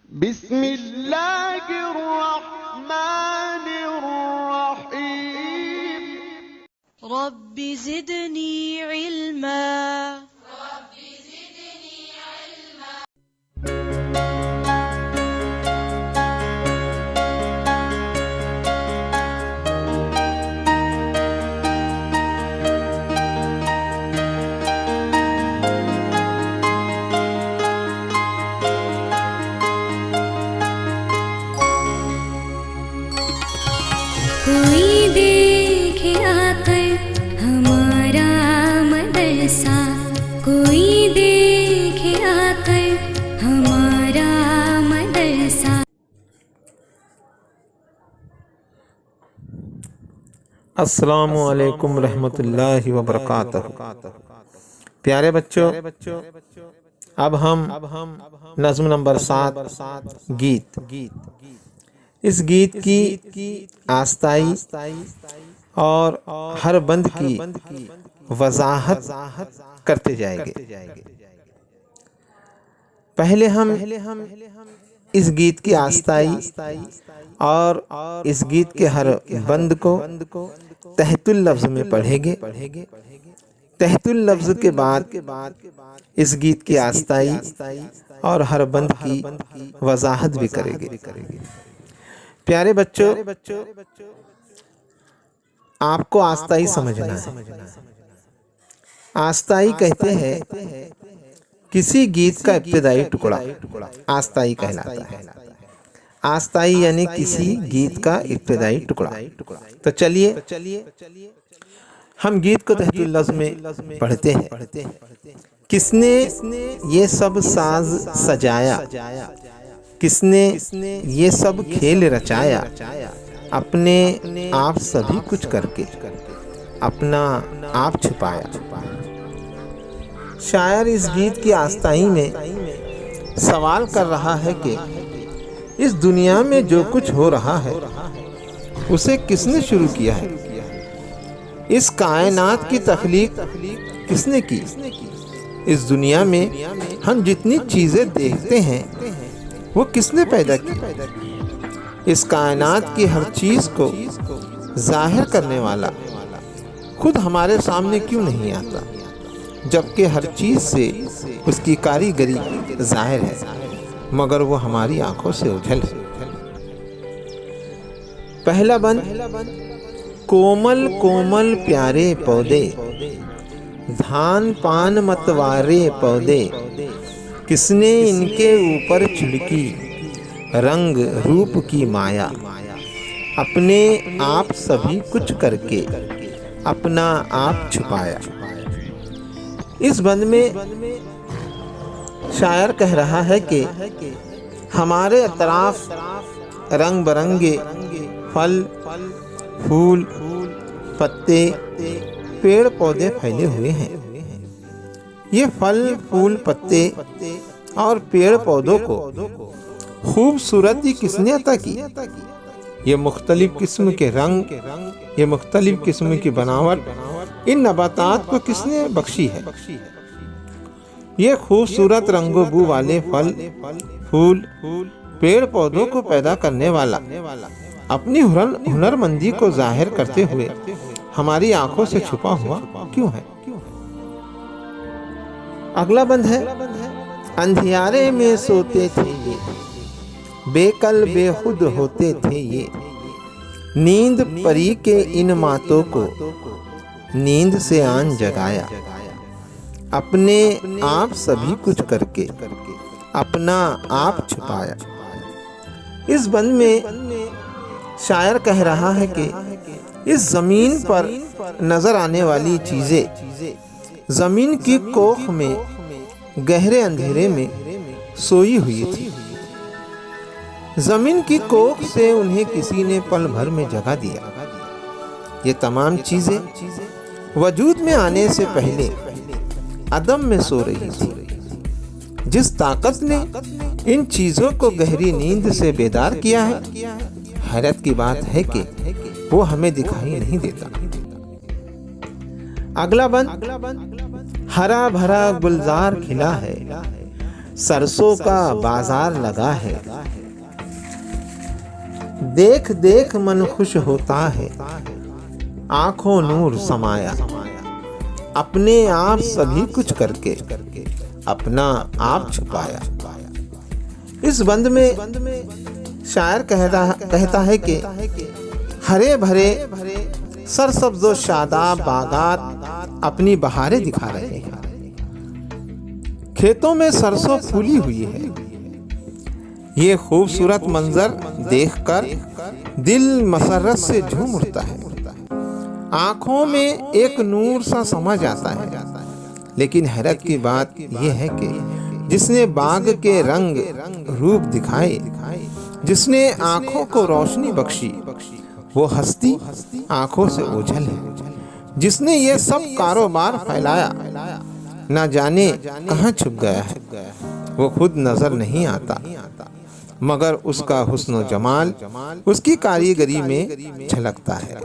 बिस्मिल्लाहिर्रहमानिर्रहीम। रब्बि ज़िदनी इल्मा। कोई देखे आकर हमारा मदरसा, कोई देखे आकर हमारा मदरसा। अस्सलामु अलैकुम रहमतुल्लाहि व बरकातहू। प्यारे बच्चों, अब हम नज़्म नंबर 7 गीत, इस गीत की आस्ताई और हर बंद की वजाहत करते जाएंगे। पहले हम इस गीत की आस्ताई और इस गीत के हर बंद को तहतुल लफ्ज़ में पढ़ेंगे। तहतुल लफ्ज़ के बाद इस गीत की आस्ताई और हर बंद की वजाहत भी करेंगे। प्यारे बच्चों, आपको आस्ताई समझना है। आस्ताई कहते हैं किसी गीत का इब्तिदाई टुकड़ा आस्ताई कहलाता है। आस्ताई यानी किसी गीत का इब्तिदाई टुकड़ा। तो चलिए हम गीत को तहतुल लफ्ज़ में पढ़ते हैं। किसने ये सब साज सजाया, किसने ये सब खेल रचाया, अपने आप सभी कुछ करके अपना आप छुपाया। शायर इस गीत की आस्ताई में सवाल कर रहा है कि इस दुनिया में जो कुछ हो रहा है उसे किसने शुरू किया है? इस कायनात की तख्लीक किसने की? इस दुनिया में हम जितनी चीज़ें देखते हैं वो किसने पैदा की? इस कायनात की हर चीज़ को जाहिर करने वाला खुद हमारे सामने क्यों नहीं आता, जबकि हर चीज़ से उसकी कारीगरी जाहिर है, मगर वो हमारी आंखों से ओझल है। पहला बंद, कोमल कोमल प्यारे पौधे, धान पान मतवारे पौधे, किसने इनके ऊपर छिड़की रंग रूप की माया, अपने आप सभी कुछ करके अपना आप छुपाया। इस बंद में शायर कह रहा है कि हमारे अतराफ रंग बिरंगे फल फूल पत्ते पेड़ पौधे फैले हुए हैं। ये फल फूल पत्ते और पेड़ पौधों को खूबसूरती किसने अता की? ये मुख्तलिफ किस्म के रंग, ये मुख्तलिफ किस्म की बनावट इन नबातात को किसने बख्शी है? ये खूबसूरत रंगो बू वाले फल फूल पेड़ पौधों को पैदा करने वाला अपनी हुनरमंदी को जाहिर करते हुए हमारी आंखों से छुपा हुआ क्यों है? अगला बंद है, अंधियारे में सोते थे ये, बेकल बेखुद होते थे ये, नींद परी के इन मातों को नींद से आन जगाया, अपने आप सभी कुछ करके अपना आप छुपाया। इस बंद में शायर कह रहा है कि इस जमीन पर नजर आने वाली चीजें जमीन की कोख में गहरे अंधेरे में सोई हुई थी। जमीन की कोख से उन्हें किसी ने पल भर में जगा दिया। ये तमाम चीजें वजूद में आने से पहले अदम में सो रही थी। जिस ताकत ने इन चीजों को गहरी नींद से बेदार किया है, हैरत की बात है कि वो हमें दिखाई नहीं देता। अगला बंद, हरा भरा गुलजार खिला है, सरसों का बाजार लगा है। देख देख मन खुश होता है, आंखों नूर समाया। अपने आप सभी कुछ करके अपना आप छुपाया। इस बंद में शायर कहता है कि हरे भरे सरसब्ज़ो शादाब बागात अपनी बहारें दिखा रहे हैं। खेतों में सरसों फूली हुई है। ये खूबसूरत मंजर देखकर दिल मसरत से झूम उठता है। आंखों में एक नूर सा समा जाता है। लेकिन हैरत की बात यह है कि जिसने बाग के रंग रूप दिखाए, जिसने आंखों को रोशनी बख्शी, वो हस्ती आंखों से ओझल है। जिसने ये सब कारोबार फैलाया, ना जाने कहाँ छुप गया है। वो खुद नजर नहीं आता, मगर उसका हुस्न व जमाल उसकी कारीगरी में झलकता है।